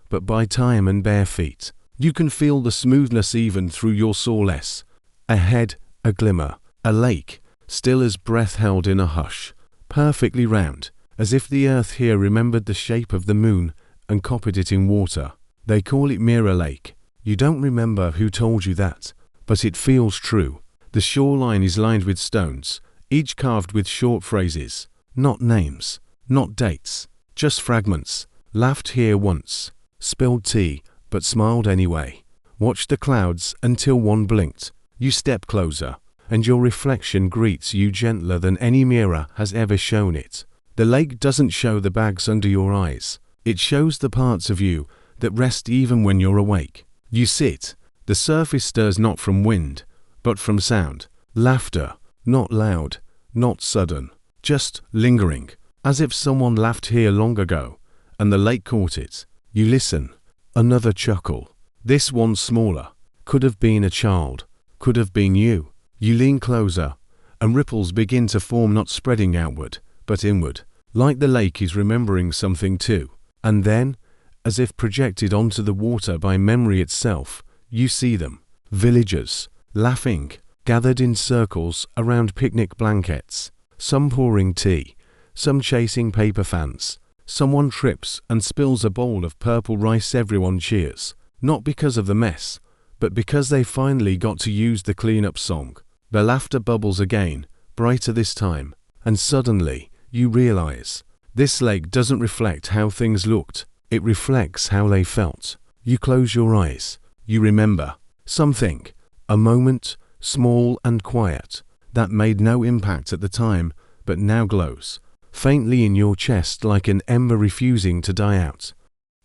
A: but by time and bare feet. You can feel the smoothness even through your soreness. Ahead, a glimmer, a lake, still as breath held in a hush, perfectly round, as if the earth here remembered the shape of the moon and copied it in water. They call it Mirror Lake. You don't remember who told you that, but it feels true. The shoreline is lined with stones, each carved with short phrases, not names, not dates, just fragments. Laughed here once, spilled tea, but smiled anyway. Watched the clouds until one blinked. You step closer, and your reflection greets you gentler than any mirror has ever shown it. The lake doesn't show the bags under your eyes. It shows the parts of you that rest even when you're awake. You sit. The surface stirs not from wind, but from sound. Laughter, not loud, not sudden, just lingering, as if someone laughed here long ago, and the lake caught it. You listen. Another chuckle. This one smaller. Could have been a child. Could have been you. You lean closer, and ripples begin to form, not spreading outward, but inward, like the lake is remembering something too. And then, as if projected onto the water by memory itself, you see them. Villagers, laughing, gathered in circles around picnic blankets, some pouring tea, some chasing paper fans. Someone trips and spills a bowl of purple rice. Everyone cheers, not because of the mess, but because they finally got to use the cleanup song. The laughter bubbles again, brighter this time, and suddenly, you realize, this lake doesn't reflect how things looked, it reflects how they felt. You close your eyes. You remember something, a moment, small and quiet, that made no impact at the time, but now glows faintly in your chest like an ember refusing to die out.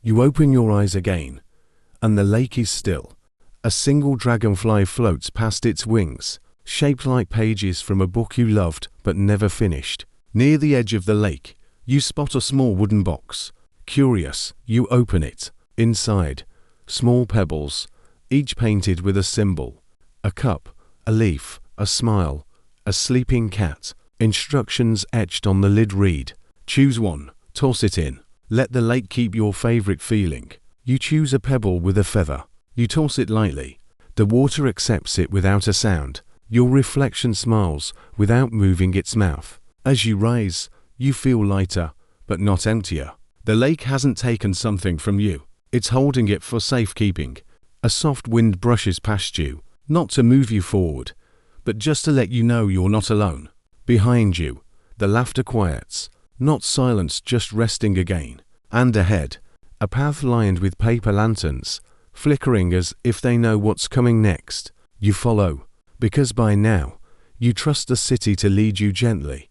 A: You open your eyes again, and the lake is still. A single dragonfly floats past its wings, shaped like pages from a book you loved but never finished. Near the edge of the lake, you spot a small wooden box. Curious, you open it. Inside, small pebbles, each painted with a symbol. A cup, a leaf, a smile, a sleeping cat. Instructions etched on the lid read, choose one, toss it in. Let the lake keep your favorite feeling. You choose a pebble with a feather. You toss it lightly. The water accepts it without a sound. Your reflection smiles without moving its mouth. As you rise, you feel lighter, but not emptier. The lake hasn't taken something from you. It's holding it for safekeeping. A soft wind brushes past you, not to move you forward, but just to let you know you're not alone. Behind you, the laughter quiets, not silence, just resting again. And ahead, a path lined with paper lanterns, flickering as if they know what's coming next. You follow, because by now, you trust the city to lead you gently.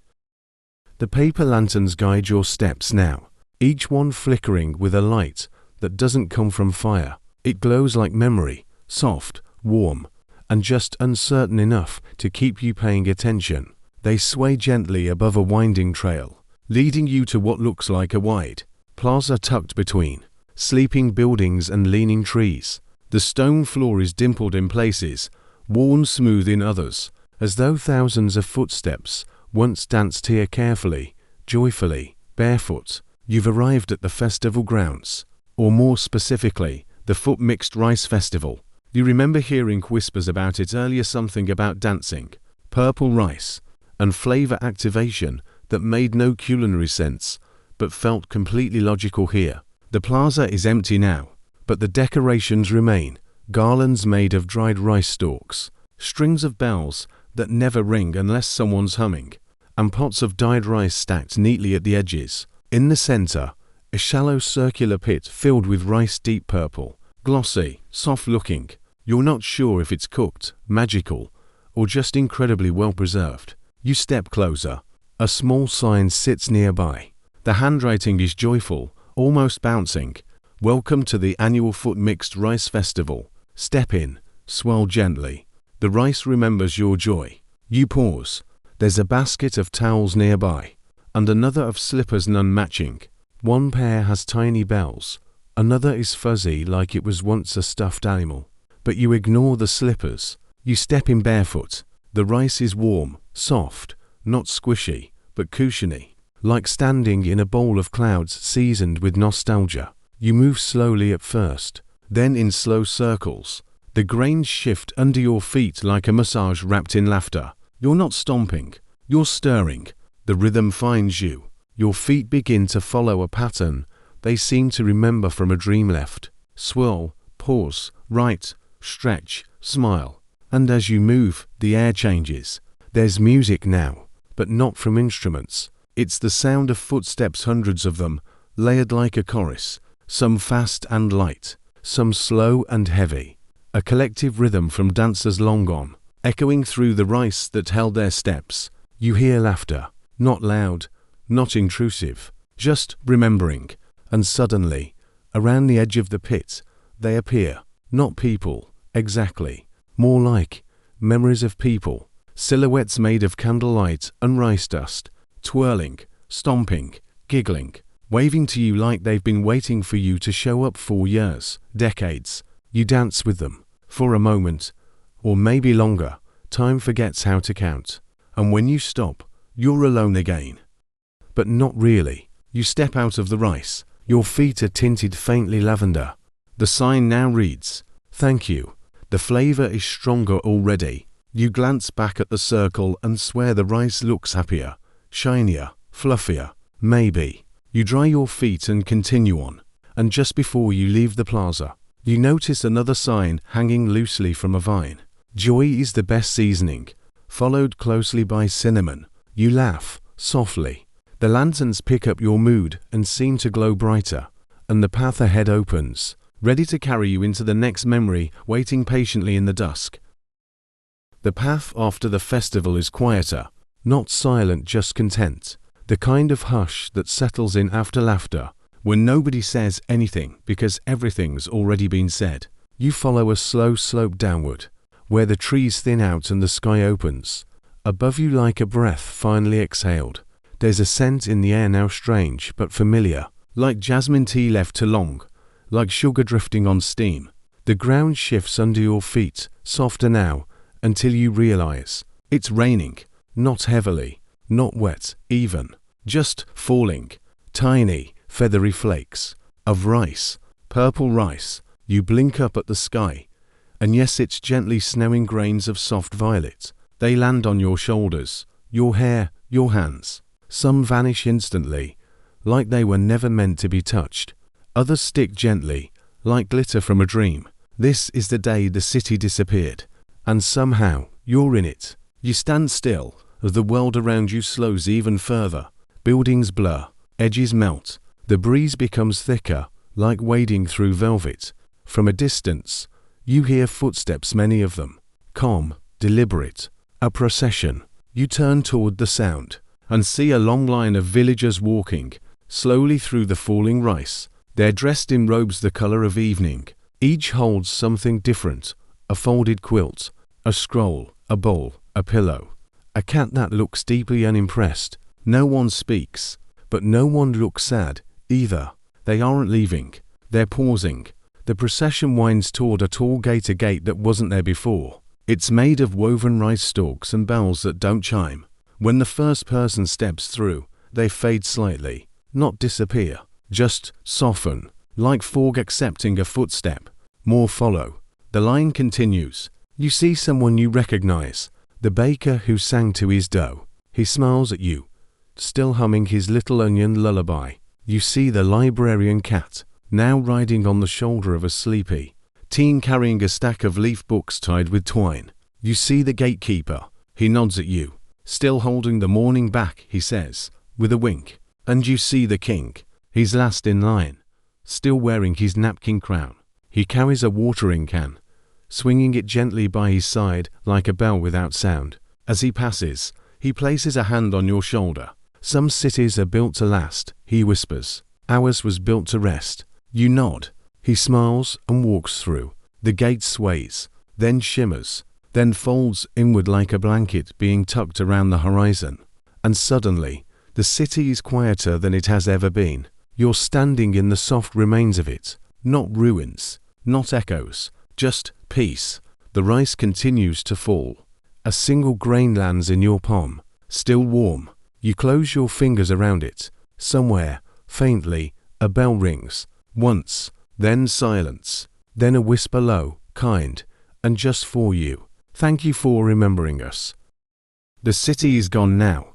A: The paper lanterns guide your steps now, each one flickering with a light that doesn't come from fire. It glows like memory, soft, warm, and just uncertain enough to keep you paying attention. They sway gently above a winding trail, leading you to what looks like a wide plaza tucked between sleeping buildings and leaning trees. The stone floor is dimpled in places, worn smooth in others, as though thousands of footsteps once danced here carefully, joyfully, barefoot. You've arrived at the festival grounds, or more specifically, the Foot Mixed Rice Festival. You remember hearing whispers about it earlier, something about dancing, purple rice, and flavor activation that made no culinary sense, but felt completely logical here. The plaza is empty now, but the decorations remain. Garlands made of dried rice stalks, strings of bells that never ring unless someone's humming, and pots of dyed rice stacked neatly at the edges. In the center, a shallow circular pit filled with rice, deep purple, glossy, soft-looking. You're not sure if it's cooked, magical, or just incredibly well preserved. You step closer. A small sign sits nearby. The handwriting is joyful, almost bouncing. Welcome to the annual Foot Mixed Rice Festival. Step in, swirl gently. The rice remembers your joy. You pause. There's a basket of towels nearby, and another of slippers, none matching. One pair has tiny bells, another is fuzzy like it was once a stuffed animal. But you ignore the slippers. You step in barefoot. The rice is warm, soft, not squishy, but cushiony, like standing in a bowl of clouds seasoned with nostalgia. You move slowly at first, then in slow circles. The grains shift under your feet like a massage wrapped in laughter. You're not stomping, you're stirring. The rhythm finds you. Your feet begin to follow a pattern they seem to remember from a dream left. Swirl, pause, right, stretch, smile. And as you move, the air changes. There's music now, but not from instruments. It's the sound of footsteps, hundreds of them, layered like a chorus, some fast and light, some slow and heavy. A collective rhythm from dancers long gone, echoing through the rice that held their steps. You hear laughter, not loud, not intrusive, just remembering. And suddenly, around the edge of the pit, they appear, not people, exactly. More like memories of people, silhouettes made of candlelight and rice dust, twirling, stomping, giggling, waving to you like they've been waiting for you to show up for years, decades. You dance with them, for a moment, or maybe longer. Time forgets how to count. And when you stop, you're alone again. But not really. You step out of the rice. Your feet are tinted faintly lavender. The sign now reads, "Thank you." The flavor is stronger already. You glance back at the circle and swear the rice looks happier, shinier, fluffier. Maybe. You dry your feet and continue on. And just before you leave the plaza, you notice another sign hanging loosely from a vine. Joy is the best seasoning, followed closely by cinnamon. You laugh, softly. The lanterns pick up your mood and seem to glow brighter, and the path ahead opens, ready to carry you into the next memory, waiting patiently in the dusk. The path after the festival is quieter, not silent, just content. The kind of hush that settles in after laughter, when nobody says anything because everything's already been said. You follow a slow slope downward, where the trees thin out and the sky opens. Above you, like a breath finally exhaled. There's a scent in the air now, strange but familiar, like jasmine tea left too long, like sugar drifting on steam. The ground shifts under your feet, softer now, until you realize it's raining, not heavily, not wet even, just falling, tiny, feathery flakes of rice, purple rice. You blink up at the sky, and yes, it's gently snowing grains of soft violet. They land on your shoulders, your hair, your hands. Some vanish instantly, like they were never meant to be touched. Others stick gently, like glitter from a dream. This is the day the city disappeared, and somehow you're in it. You stand still as the world around you slows even further. Buildings blur, edges melt. The breeze becomes thicker, like wading through velvet. From a distance, you hear footsteps, many of them, calm, deliberate, a procession. You turn toward the sound and see a long line of villagers walking slowly through the falling rice. They're dressed in robes the color of evening. Each holds something different: a folded quilt, a scroll, a bowl, a pillow, a cat that looks deeply unimpressed. No one speaks, but no one looks sad either. They aren't leaving, they're pausing. The procession winds toward a tall gate, a gate that wasn't there before. It's made of woven rice stalks and bells that don't chime. When the first person steps through, they fade slightly, not disappear, just soften, like fog accepting a footstep. More follow. The line continues. You see someone you recognize, the baker who sang to his dough. He smiles at you, still humming his little onion lullaby. You see the librarian cat, now riding on the shoulder of a sleepy teen carrying a stack of leaf books tied with twine. You see the gatekeeper. He nods at you, still holding the morning back, he says, with a wink. And you see the king. He's last in line, still wearing his napkin crown. He carries a watering can, swinging it gently by his side like a bell without sound. As he passes, he places a hand on your shoulder. Some cities are built to last, he whispers. Ours was built to rest. You nod. He smiles and walks through. The gate sways, then shimmers, then folds inward like a blanket being tucked around the horizon. And suddenly, the city is quieter than it has ever been. You're standing in the soft remains of it. Not ruins, not echoes, just peace. The rice continues to fall. A single grain lands in your palm, still warm. You close your fingers around it. Somewhere, faintly, a bell rings. Once, then silence, then a whisper low, kind, and just for you. Thank you for remembering us. The city is gone now,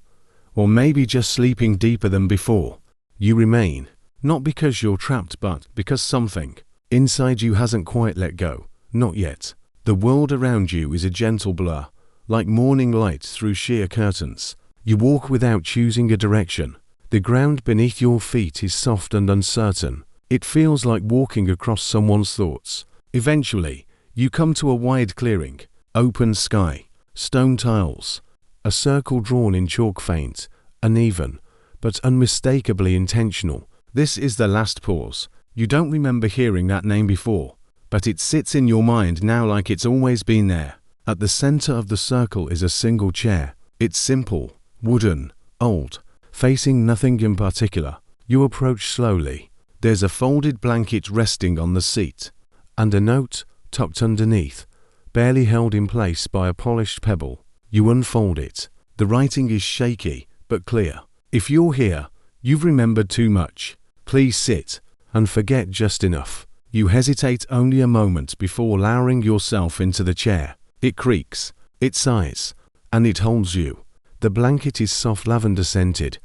A: or maybe just sleeping deeper than before. You remain, not because you're trapped, but because something inside you hasn't quite let go. Not yet. The world around you is a gentle blur, like morning light through sheer curtains. You walk without choosing a direction. The ground beneath your feet is soft and uncertain. It feels like walking across someone's thoughts. Eventually, you come to a wide clearing, open sky, stone tiles, a circle drawn in chalk, faint, uneven, but unmistakably intentional. This is the last pause. You don't remember hearing that name before, but it sits in your mind now like it's always been there. At the center of the circle is a single chair. It's simple, wooden, old, facing nothing in particular. You approach slowly. There's a folded blanket resting on the seat, and a note tucked underneath, barely held in place by a polished pebble. You unfold it. The writing is shaky, but clear. If you're here, you've remembered too much. Please sit, and forget just enough. You hesitate only a moment before lowering yourself into the chair. It creaks, it sighs, and it holds you. The blanket is soft lavender scented,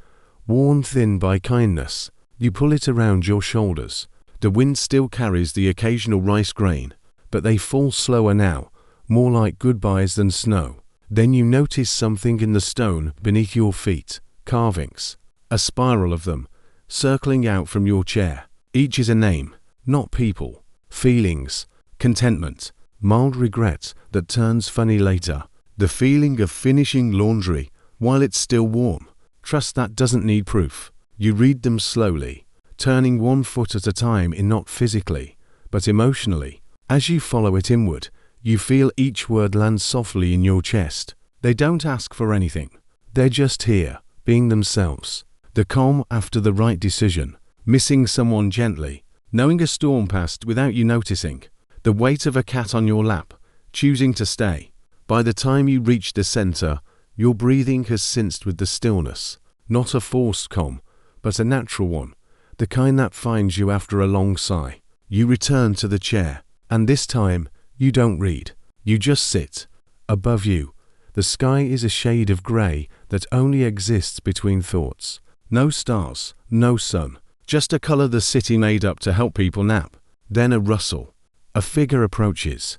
A: worn thin by kindness. You pull it around your shoulders. The wind still carries the occasional rice grain, but they fall slower now, more like goodbyes than snow. Then you notice something in the stone beneath your feet. Carvings, a spiral of them, circling out from your chair. Each is a name, not people. feelings, contentment, mild regret that turns funny later, the feeling of finishing laundry while it's still warm. Trust that doesn't need proof. You read them slowly, turning one foot at a time in not physically, but emotionally. As you follow it inward, you feel each word land softly in your chest. They don't ask for anything. They're just here, being themselves. The calm after the right decision, missing someone gently, knowing a storm passed without you noticing, the weight of a cat on your lap, choosing to stay. By the time you reach the center, your breathing has synced with the stillness, not a forced calm, but a natural one, the kind that finds you after a long sigh. You return to the chair, and this time, you don't read. You just sit. Above you, the sky is a shade of grey that only exists between thoughts. No stars, no sun, just a color the city made up to help people nap. Then a rustle. A figure approaches.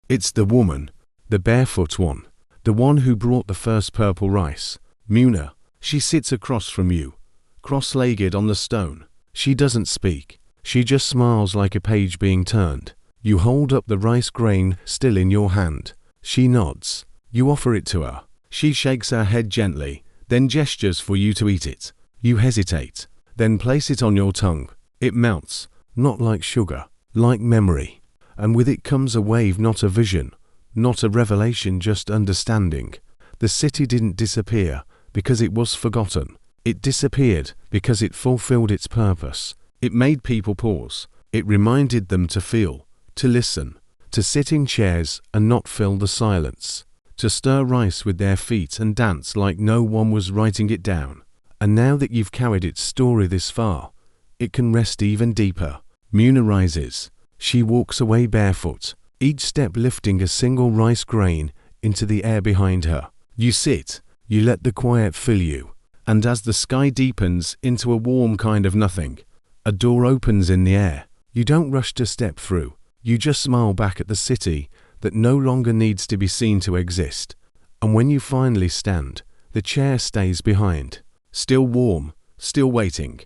A: It's the woman, the barefoot one, the one who brought the first purple rice. Muna. She sits across from you, cross-legged on the stone. She doesn't speak. She just smiles like a page being turned. You hold up the rice grain still in your hand. She nods. You offer it to her. She shakes her head gently, then gestures for you to eat it. You hesitate, then place it on your tongue. It melts, not like sugar, like memory. And with it comes a wave, not a vision, not a revelation, just understanding. The city didn't disappear because it was forgotten. It disappeared because it fulfilled its purpose. It made people pause. It reminded them to feel, to listen, to sit in chairs and not fill the silence, to stir rice with their feet and dance like no one was writing it down. And now that you've carried its story this far, it can rest even deeper. Muna rises. She walks away barefoot, each step lifting a single rice grain into the air behind her. You sit, you let the quiet fill you, and as the sky deepens into a warm kind of nothing, a door opens in the air. You don't rush to step through. You just smile back at the city that no longer needs to be seen to exist. And when you finally stand, the chair stays behind, still warm, still waiting.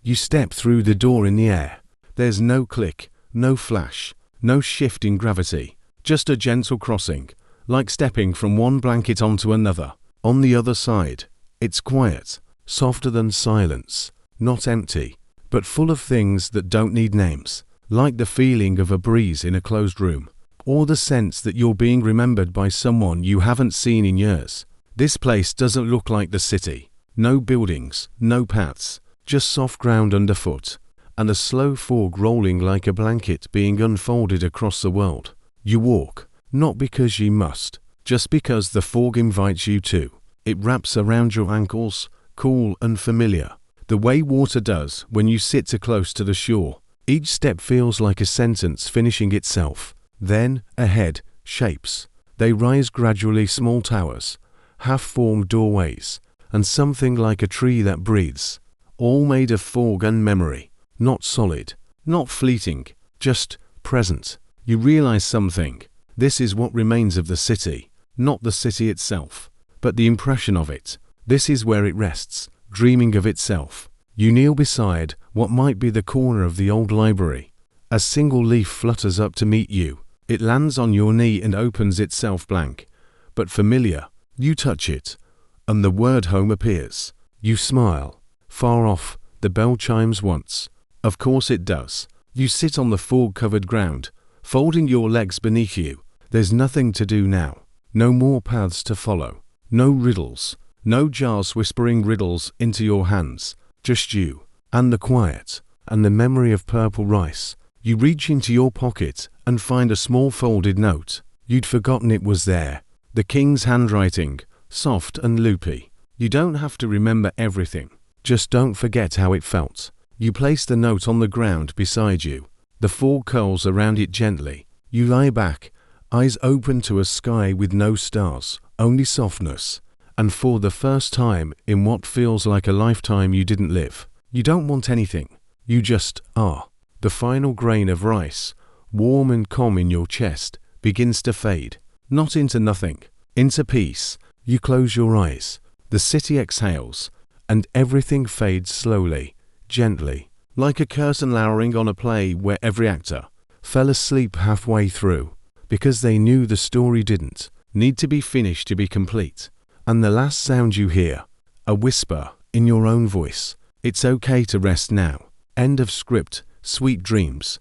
A: You step through the door in the air. There's no click, no flash, no shift in gravity, just a gentle crossing, like stepping from one blanket onto another. On the other side, it's quiet, softer than silence, not empty, but full of things that don't need names, like the feeling of a breeze in a closed room, or the sense that you're being remembered by someone you haven't seen in years. This place doesn't look like the city. No buildings, no paths, just soft ground underfoot, and a slow fog rolling like a blanket being unfolded across the world. You walk, not because you must, just because the fog invites you to. It wraps around your ankles, cool and familiar, the way water does when you sit too close to the shore. Each step feels like a sentence finishing itself. Then, ahead, shapes. They rise gradually, small towers, half-formed doorways, and something like a tree that breathes, all made of fog and memory. Not solid, not fleeting, just present. You realize something. This is what remains of the city, not the city itself, but the impression of it. This is where it rests, dreaming of itself. You kneel beside what might be the corner of the old library. A single leaf flutters up to meet you. It lands on your knee and opens itself blank, but familiar. You touch it, and the word home appears. You smile. Far off, the bell chimes once. Of course it does. You sit on the fog-covered ground, folding your legs beneath you. There's nothing to do now. No more paths to follow. No riddles. No jars whispering riddles into your hands. Just you, and the quiet, and the memory of purple rice. You reach into your pocket and find a small folded note. You'd forgotten it was there. The king's handwriting, soft and loopy. You don't have to remember everything. Just don't forget how it felt. You place the note on the ground beside you. The fog curls around it gently. You lie back, eyes open to a sky with no stars, only softness. And for the first time in what feels like a lifetime you didn't live, you don't want anything. You just are. The final grain of rice, warm and calm in your chest, begins to fade. Not into nothing, into peace. You close your eyes. The city exhales, and everything fades slowly, gently, like a curtain lowering on a play where every actor fell asleep halfway through because they knew the story didn't need to be finished to be complete. And the last sound you hear, a whisper in your own voice, "It's okay to rest now." End of script. Sweet dreams.